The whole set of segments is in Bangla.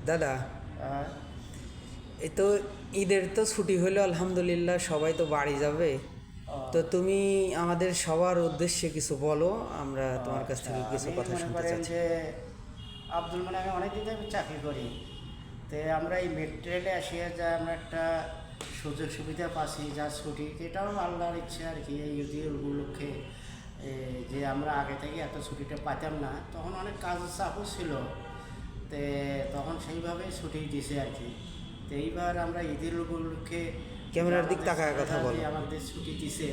দাদা, আর এই তো ঈদের তো ছুটি হলো, আলহামদুলিল্লাহ সবাই তো বাড়ি যাবে। তো তুমি আমাদের সবার উদ্দেশ্যে কিছু বলো, আমরা তোমার কাছ থেকে কিছু আমি কথা মনে শুনতে করেন চাচ্ছি। যে আব্দুল মানে আমি অনেক দিন ধরে চাকরি করি, তো আমরা এই মেট্রোলে আসিয়া যা আমরা একটা সুযোগ সুবিধা পাচ্ছি, যা ছুটি, এটাও আল্লাহর ইচ্ছে আর কি। এই ঈদের উপলক্ষে যে আমরা আগে থেকে এত ছুটিটা পাইতাম না, তখন অনেক কাজের চাপও ছিল, তো তখন সেইভাবেই ছুটি দিছে আর কি। তো এইবার আমরা ঈদের উপলক্ষে ক্যামেরার দিক তাকায় কথা বলো। আমাদের ছুটি দিছে,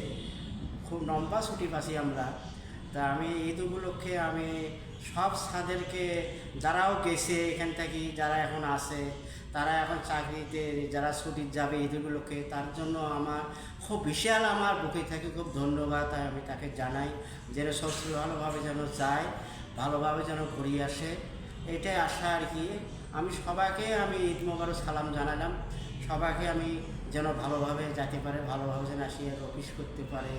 খুব লম্বা ছুটি পাচ্ছি আমরা। তা আমি ঈদ উপলক্ষে আমি সব ছাদেরকে, যারাও গেছে এখান থেকে, যারা এখন আছে, তারা এখন চাকরিতে যারা ছুটি যাবে ঈদ উপলক্ষে, তার জন্য আমার খুব বিশাল আমার বুকে থেকে খুব ধন্যবাদ আমি তাকে জানাই, যেন সব ভালোভাবে যেন যায়, ভালোভাবে যেন ঘুরিয়ে আসে, এটাই আশা আর কি। আমি সবাইকে আমি ঈদ মোবারক সালাম জানালাম, সবাইকে আমি যেন ভালোভাবে যেতে পারে, ভালোভাবে যেন আসিয়ে অফিস করতে পারে,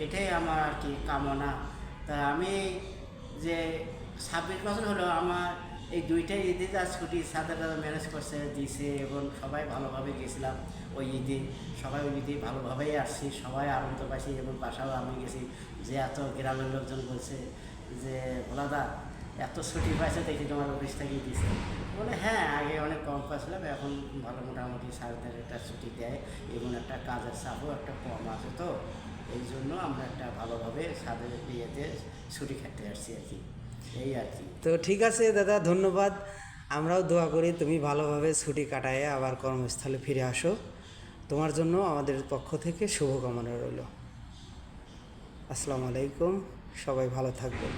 এটাই আমার আর কি কামনা। তা আমি যে 26 বছর হলো আমার এই দুইটাই ঈদে যা ছুটি সাথে ম্যানেজ করছে দিছে, এবং সবাই ভালোভাবে গেছিলাম ওই ঈদে, সবাই ওই ঈদে ভালোভাবেই আসছি, সবাই আনন্দ পাইছি, এবং বাসাও আমি গেছি, যে এত গ্রামের লোকজন বলছে যে ভোলাদা এত ছুটি পাইছে দেখি তোমার অফিস থেকেই দিছে। বলে হ্যাঁ, আগে অনেক কম পাচ্ছিলাম, এখন ভালো মোটামুটি স্যারদের একটা ছুটি দেয়, এবং একটা কাজের চাপও একটা কম আছে, তো এই জন্য আমরা একটা ভালোভাবে স্যারদের ইয়েতে ছুটি খেতে আসছি আর কি, এই আর কি। তো ঠিক আছে দাদা, ধন্যবাদ। আমরাও দোয়া করি তুমি ভালোভাবে ছুটি কাটায় আবার কর্মস্থলে ফিরে আসো। তোমার জন্য আমাদের পক্ষ থেকে শুভকামনা রইল। আসসালামু আলাইকুম, সবাই ভালো থাকবেন।